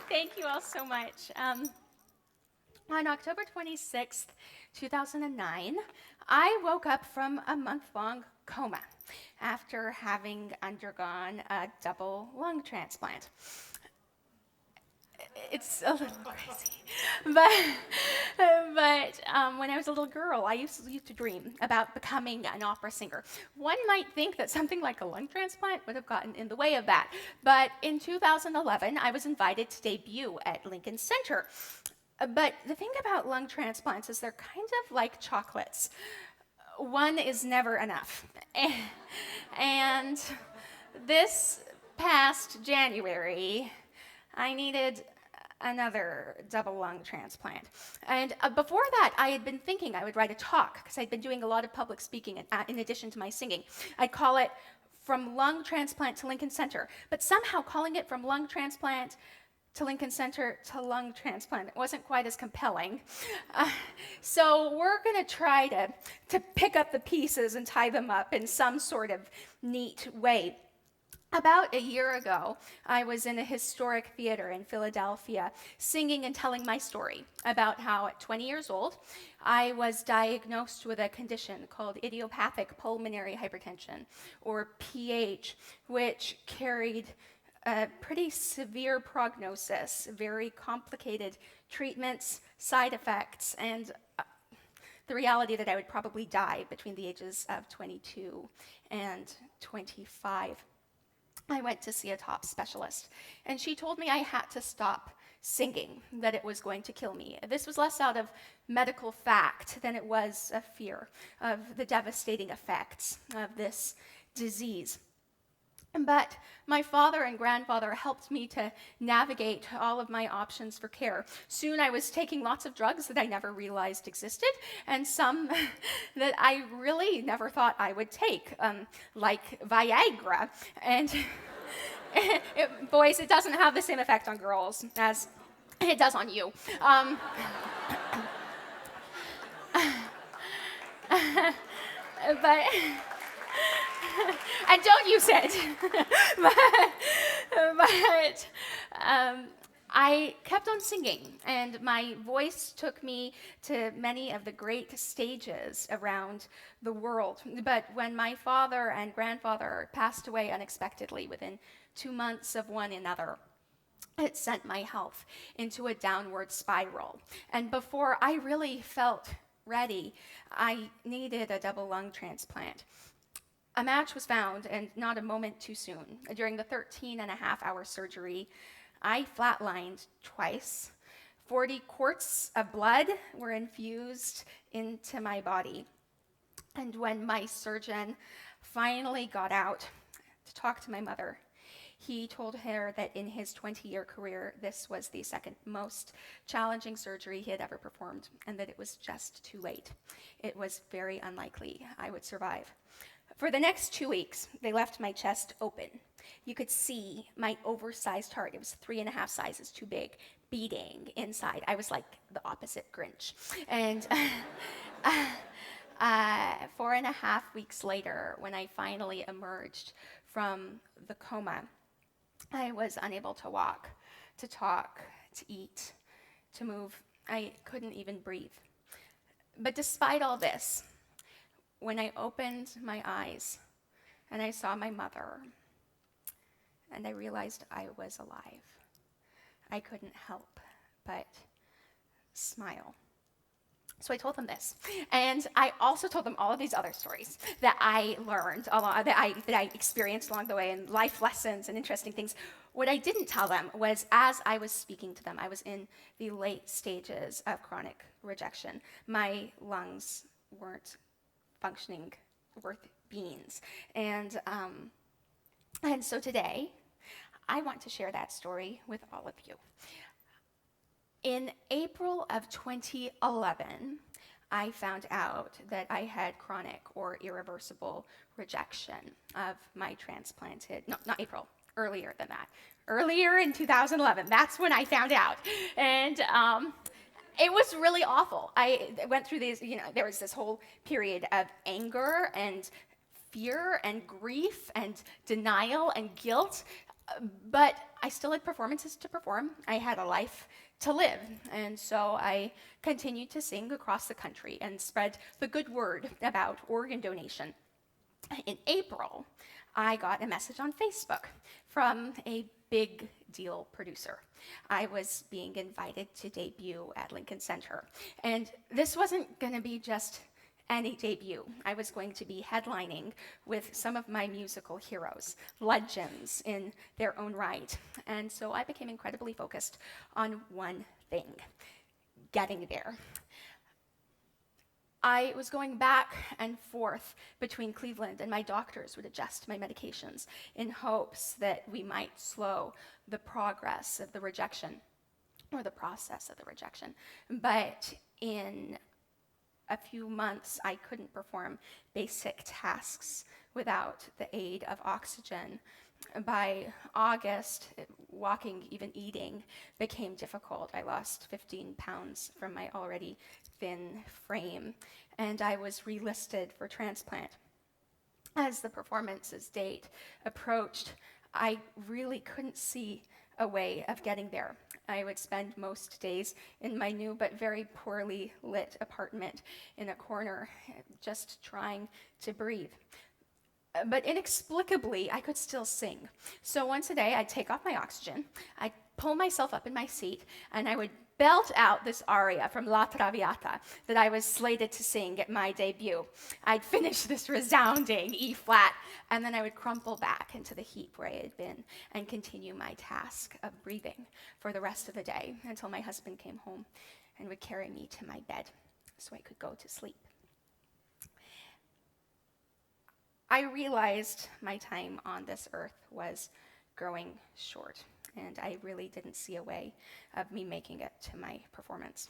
Thank you all so much. On October 26th, 2009, I woke up from a month-long coma after having undergone a double lung transplant. It's a little crazy. But when I was a little girl, I used to dream about becoming an opera singer. One might think that something like a lung transplant would have gotten in the way of that. But in 2011, I was invited to debut at Lincoln Center. But the thing about lung transplants is they're kind of like chocolates. One is never enough. And this past January, I needed another double lung transplant. And before that, I had been thinking I would write a talk, because I'd been doing a lot of public speaking in addition to my singing. I'd call it From Lung Transplant to Lincoln Center. But somehow calling it From Lung Transplant to Lincoln Center to lung transplant wasn't quite as compelling. So we're going to try to pick up the pieces and tie them up in some sort of neat way. About a year ago, I was in a historic theater in Philadelphia singing and telling my story about how at 20 years old, I was diagnosed with a condition called idiopathic pulmonary hypertension, or PH, which carried a pretty severe prognosis, very complicated treatments, side effects, and the reality that I would probably die between the ages of 22 and 25. I went to see a top specialist, and she told me I had to stop singing, that it was going to kill me. This was less out of medical fact than it was a fear of the devastating effects of this disease. But my father and grandfather helped me to navigate all of my options for care. Soon I was taking lots of drugs that I never realized existed, and some that I really never thought I would take, like Viagra. And boys, it doesn't have the same effect on girls as it does on you. But and don't use it. but I kept on singing, and my voice took me to many of the great stages around the world. But when my father and grandfather passed away unexpectedly within 2 months of one another, it sent my health into a downward spiral. And before I really felt ready, I needed a double lung transplant. A match was found, and not a moment too soon. During the 13-and-a-half-hour surgery, I flatlined twice. 40 quarts of blood were infused into my body. And when my surgeon finally got out to talk to my mother, he told her that in his 20-year career, this was the second most challenging surgery he had ever performed, and that it was just too late. It was very unlikely I would survive. For the next 2 weeks, they left my chest open. You could see my oversized heart. It was 3.5 sizes too big, beating inside. I was like the opposite Grinch. And 4.5 weeks later, when I finally emerged from the coma, I was unable to walk, to talk, to eat, to move. I couldn't even breathe. But despite all this, when I opened my eyes and I saw my mother and I realized I was alive, I couldn't help but smile. So I told them this, and I also told them all of these other stories that I learned, that I experienced along the way, and life lessons and interesting things. What I didn't tell them was, as I was speaking to them, I was in the late stages of chronic rejection. My lungs weren't functioning worth beans, and so today, I want to share that story with all of you. In April of 2011, I found out that I had chronic or irreversible rejection of my transplanted, no, not April, earlier than that. Earlier in 2011, that's when I found out. And it was really awful. I went through these, there was this whole period of anger and fear and grief and denial and guilt, but I still had performances to perform. I had a life to live, and so I continued to sing across the country and spread the good word about organ donation. In April, I got a message on Facebook from a big deal producer. I was being invited to debut at Lincoln Center, and this wasn't going to be just any debut. I was going to be headlining with some of my musical heroes, legends in their own right. And so I became incredibly focused on one thing: getting there. I was going back and forth between Cleveland, and my doctors would adjust my medications in hopes that we might slow the progress of the rejection, or the process of the rejection. But in a few months, I couldn't perform basic tasks without the aid of oxygen. By August, walking, even eating, became difficult. I lost 15 pounds from my already thin frame, and I was relisted for transplant. As the performance's date approached, I really couldn't see a way of getting there. I would spend most days in my new but very poorly lit apartment in a corner, just trying to breathe. But inexplicably, I could still sing. So once a day, I'd take off my oxygen, I'd pull myself up in my seat, and I would belt out this aria from La Traviata that I was slated to sing at my debut. I'd finish this resounding E-flat, and then I would crumple back into the heap where I had been and continue my task of breathing for the rest of the day until my husband came home and would carry me to my bed so I could go to sleep. I realized my time on this earth was growing short, and I really didn't see a way of me making it to my performance.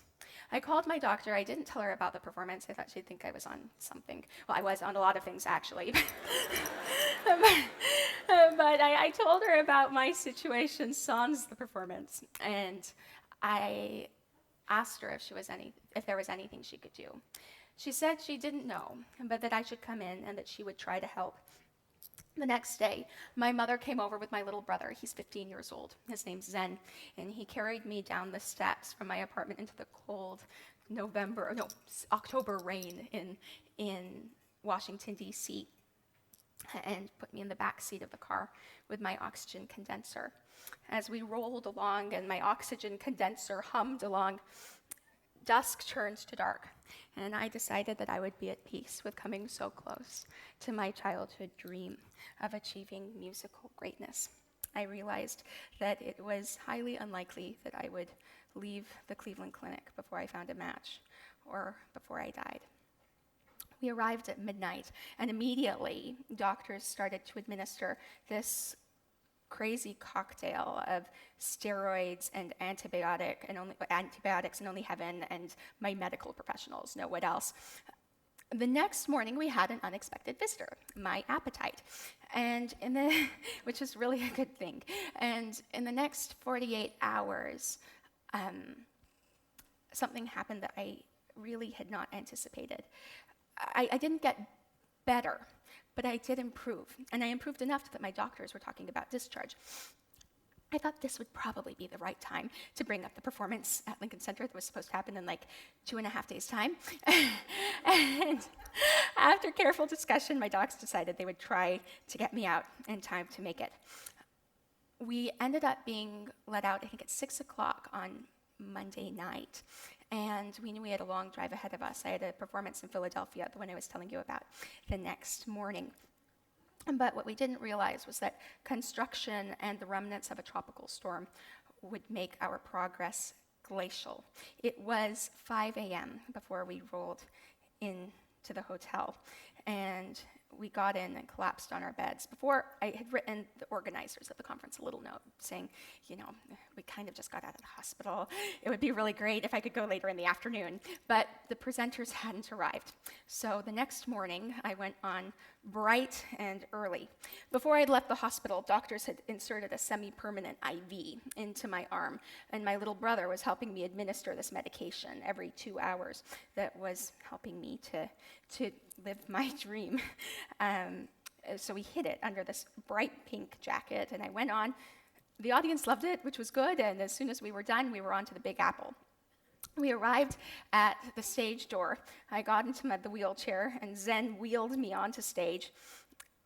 I called my doctor. I didn't tell her about the performance. I thought she'd think I was on something. Well, I was on a lot of things, actually. But I told her about my situation sans the performance, and I asked her if there was anything she could do. She said she didn't know, but that I should come in and that she would try to help. The next day, my mother came over with my little brother. He's 15 years old. His name's Zen, and he carried me down the steps from my apartment into the cold October rain in Washington, D.C., and put me in the back seat of the car with my oxygen condenser. As we rolled along and my oxygen condenser hummed along, dusk turned to dark, and I decided that I would be at peace with coming so close to my childhood dream of achieving musical greatness. I realized that it was highly unlikely that I would leave the Cleveland Clinic before I found a match or before I died. We arrived at midnight, and immediately doctors started to administer this crazy cocktail of steroids and antibiotics, and only heaven and my medical professionals know what else. The next morning, we had an unexpected visitor, my appetite, which is really a good thing. And in the next 48 hours, something happened that I really had not anticipated. I didn't get better, but I did improve, and I improved enough that my doctors were talking about discharge. I thought this would probably be the right time to bring up the performance at Lincoln Center that was supposed to happen in like 2.5 days' time. And after careful discussion, my docs decided they would try to get me out in time to make it. We ended up being let out, I think, at 6 o'clock on Monday night, and we knew we had a long drive ahead of us. I had a performance in Philadelphia, the one I was telling you about, the next morning. But what we didn't realize was that construction and the remnants of a tropical storm would make our progress glacial. It was 5 a.m. before we rolled into the hotel, and we got in and collapsed on our beds. Before, I had written the organizers of the conference a little note saying, we kind of just got out of the hospital. It would be really great if I could go later in the afternoon. But the presenters hadn't arrived. So the next morning, I went on bright and early. Before I'd left the hospital, doctors had inserted a semi-permanent IV into my arm, and my little brother was helping me administer this medication every 2 hours that was helping me to live my dream. So we hid it under this bright pink jacket, and I went on. The audience loved it, which was good, and as soon as we were done, we were on to the Big Apple. We arrived at the stage door. I got into the wheelchair, and Zen wheeled me onto stage.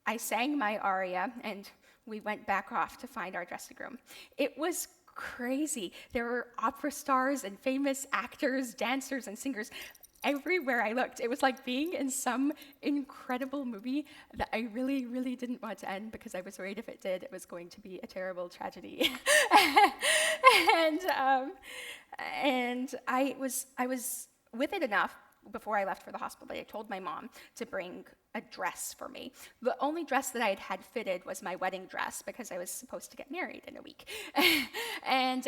I sang my aria, and we went back off to find our dressing room. It was crazy. There were opera stars and famous actors, dancers, and singers everywhere I looked. It was like being in some incredible movie that I really, really didn't want to end because I was worried if it did, it was going to be a terrible tragedy. and I was with it enough before I left for the hospital. I told my mom to bring a dress for me. The only dress that I had had fitted was my wedding dress because I was supposed to get married in a week. and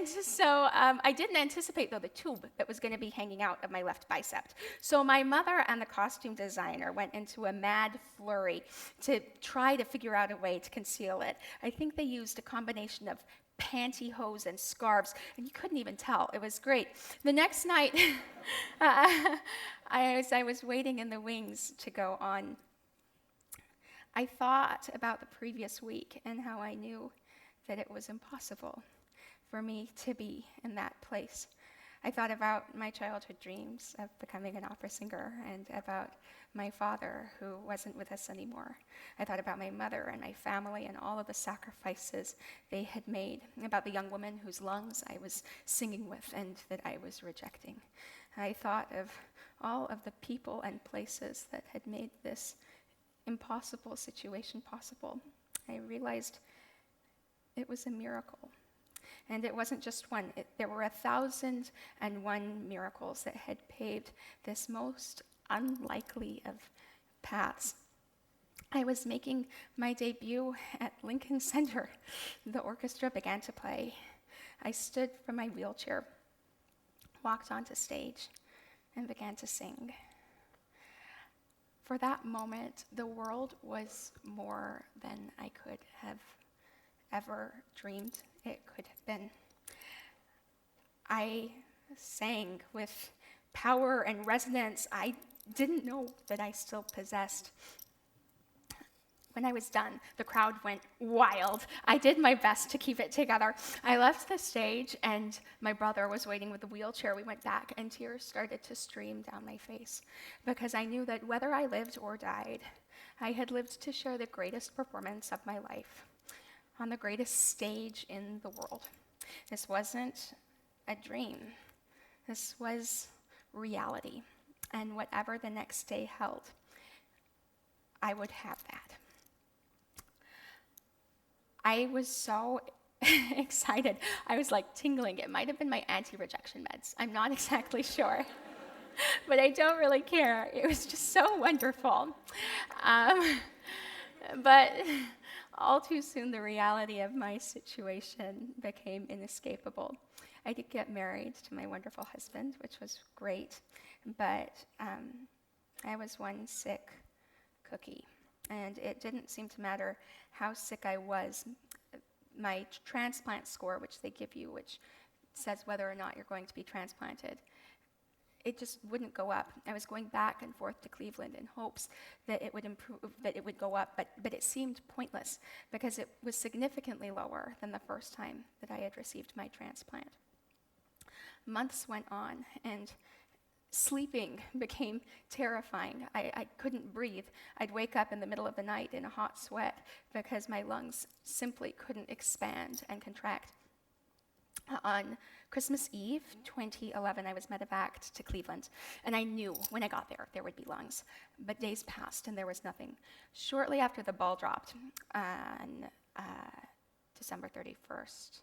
so I didn't anticipate, though, the tube that was going to be hanging out of my left bicep. So my mother and the costume designer went into a mad flurry to try to figure out a way to conceal it. I think they used a combination of pantyhose and scarves, and you couldn't even tell. It was great. The next night, as I was waiting in the wings to go on, I thought about the previous week and how I knew that it was impossible for me to be in that place. I thought about my childhood dreams of becoming an opera singer and about my father who wasn't with us anymore. I thought about my mother and my family and all of the sacrifices they had made, about the young woman whose lungs I was singing with and that I was rejecting. I thought of all of the people and places that had made this impossible situation possible. I realized it was a miracle. And it wasn't just one. There were 1,001 miracles that had paved this most unlikely of paths. I was making my debut at Lincoln Center. The orchestra began to play. I stood from my wheelchair, walked onto stage, and began to sing. For that moment, the world was more than I could have ever dreamed it could have been. I sang with power and resonance I didn't know that I still possessed. When I was done, the crowd went wild. I did my best to keep it together. I left the stage, and my brother was waiting with the wheelchair. We went back, and tears started to stream down my face because I knew that whether I lived or died, I had lived to share the greatest performance of my life on the greatest stage in the world. This wasn't a dream. This was reality. And whatever the next day held, I would have that. I was so excited. I was like tingling. It might have been my anti-rejection meds. I'm not exactly sure. But I don't really care. It was just so wonderful. But all too soon, the reality of my situation became inescapable. I did get married to my wonderful husband, which was great, but I was one sick cookie, and it didn't seem to matter how sick I was. My transplant score, which they give you, which says whether or not you're going to be transplanted, it just wouldn't go up. I was going back and forth to Cleveland in hopes that it would improve, that it would go up, but it seemed pointless because it was significantly lower than the first time that I had received my transplant. Months went on, and sleeping became terrifying. I couldn't breathe. I'd wake up in the middle of the night in a hot sweat because my lungs simply couldn't expand and contract. On Christmas Eve, 2011, I was medevaced to Cleveland, and I knew when I got there would be lungs. But days passed, and there was nothing. Shortly after the ball dropped on December 31st,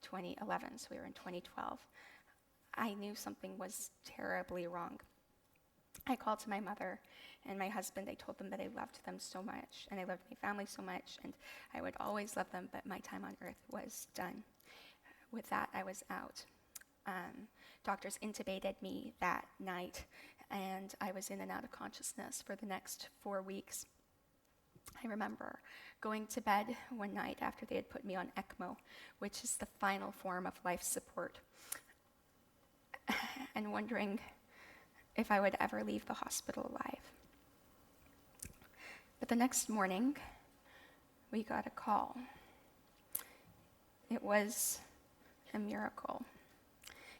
2011, so we were in 2012, I knew something was terribly wrong. I called to my mother and my husband. I told them that I loved them so much, and I loved my family so much, and I would always love them, but my time on earth was done. With that, I was out. Doctors intubated me that night, and I was in and out of consciousness for the next 4 weeks. I remember going to bed one night after they had put me on ECMO, which is the final form of life support, and wondering if I would ever leave the hospital alive. But the next morning, we got a call. It was a miracle.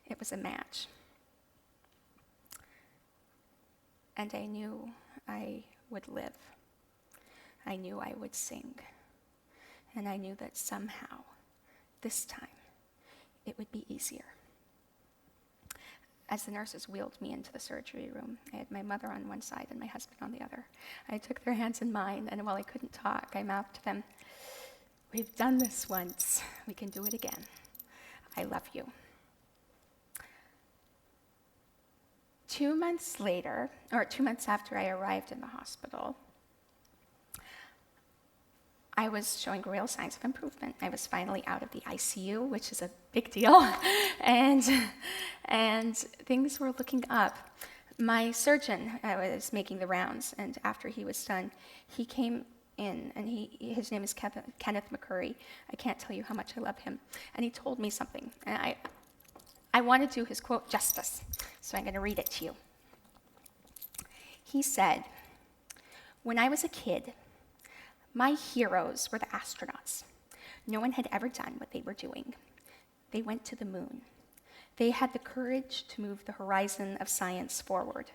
It was a match. And I knew I would live. I knew I would sing. And I knew that somehow, this time, it would be easier. As the nurses wheeled me into the surgery room, I had my mother on one side and my husband on the other. I took their hands in mine, and while I couldn't talk, I mouthed to them, "We've done this once. We can do it again. I love you." 2 months later, or 2 months after I arrived in the hospital, I was showing real signs of improvement. I was finally out of the ICU, which is a big deal, and things were looking up. My surgeon was making the rounds, and after he was done, he came in, and his name is Kenneth McCurry. I can't tell you how much I love him. And he told me something, and I want to do his quote justice, so I'm going to read it to you. He said, "When I was a kid, my heroes were the astronauts. No one had ever done what they were doing. They went to the moon. They had the courage to move the horizon of science forward.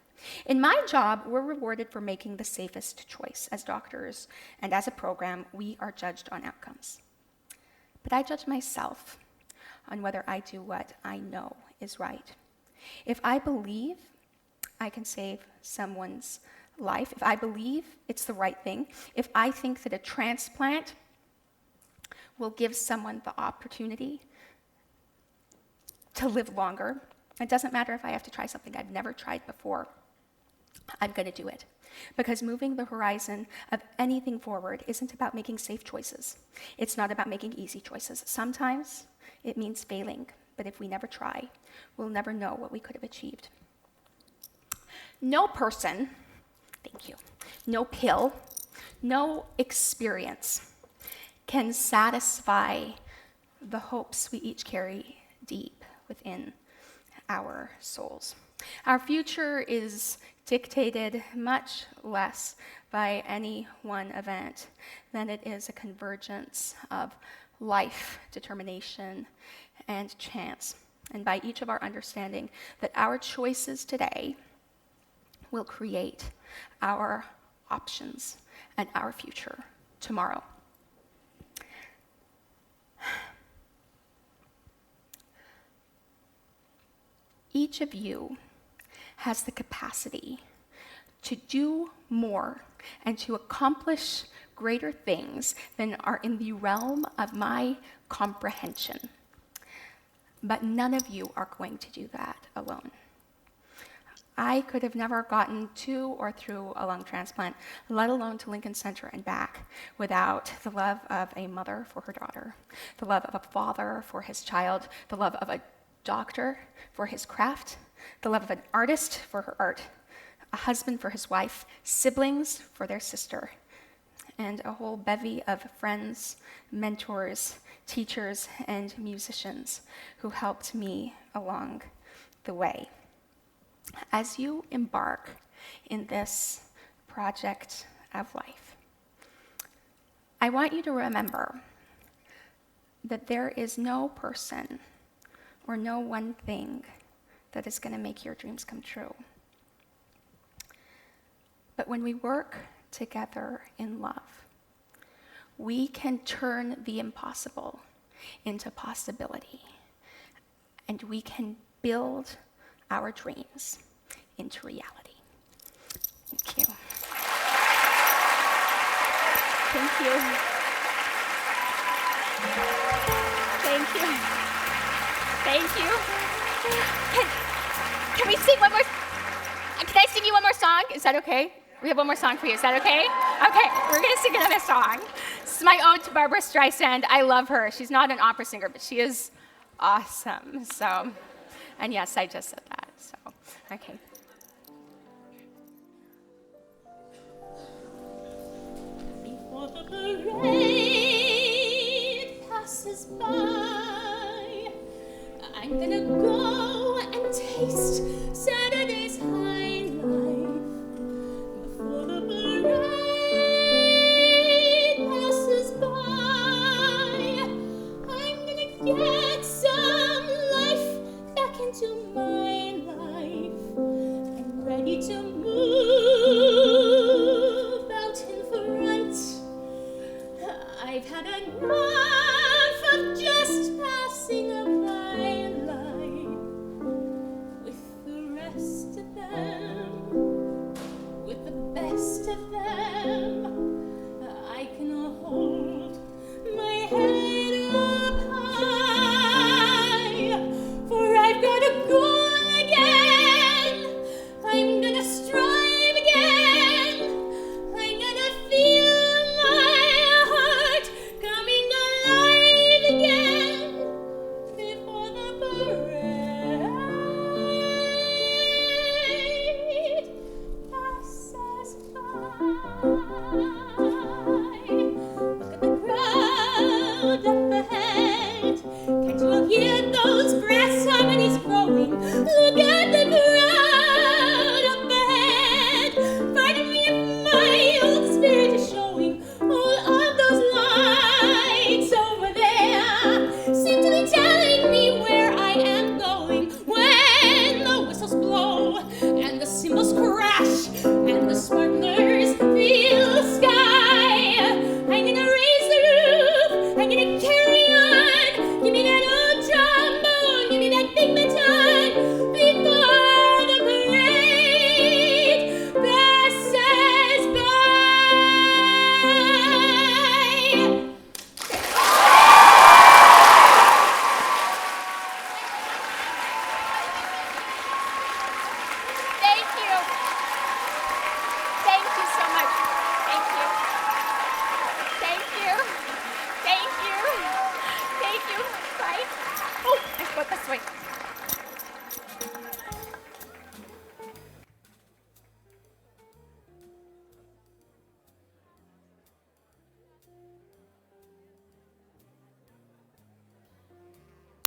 In my job, we're rewarded for making the safest choice. As doctors and as a program, we are judged on outcomes. But I judge myself on whether I do what I know is right. If I believe I can save someone's life, if I believe it's the right thing, if I think that a transplant will give someone the opportunity to live longer, it doesn't matter if I have to try something I've never tried before, I'm going to do it. Because moving the horizon of anything forward isn't about making safe choices. It's not about making easy choices. Sometimes it means failing, but if we never try, we'll never know what we could have achieved. No person, thank you, no pill, no experience can satisfy the hopes we each carry deep within our souls. Our future is dictated much less by any one event than it is a convergence of life, determination, and chance, and by each of our understanding that our choices today will create our options and our future tomorrow. Each of you has the capacity to do more and to accomplish greater things than are in the realm of my comprehension. But none of you are going to do that alone. I could have never gotten to or through a lung transplant, let alone to Lincoln Center and back, without the love of a mother for her daughter, the love of a father for his child, the love of a doctor for his craft, the love of an artist for her art, a husband for his wife, siblings for their sister, and a whole bevy of friends, mentors, teachers, and musicians who helped me along the way. As you embark in this project of life, I want you to remember that there is no person or no one thing that is going to make your dreams come true. But when we work together in love, we can turn the impossible into possibility, and we can build our dreams into reality. Thank you. Thank you. Thank you. Thank you. Can we sing one more? Can I sing you one more song? that okay? We have one more song for you. Is that okay? Okay, we're going to sing another song. This is my ode to Barbara Streisand. I love her. She's not an opera singer, but she is awesome. So, and yes, I just said that. So, okay. Before the parade passes by, I'm gonna go and taste Saturday's high life. Before the parade passes by, I'm gonna get some life back into my life. I'm ready to move out in front. I've had enough of just passing my life with the rest of them, with the best of them.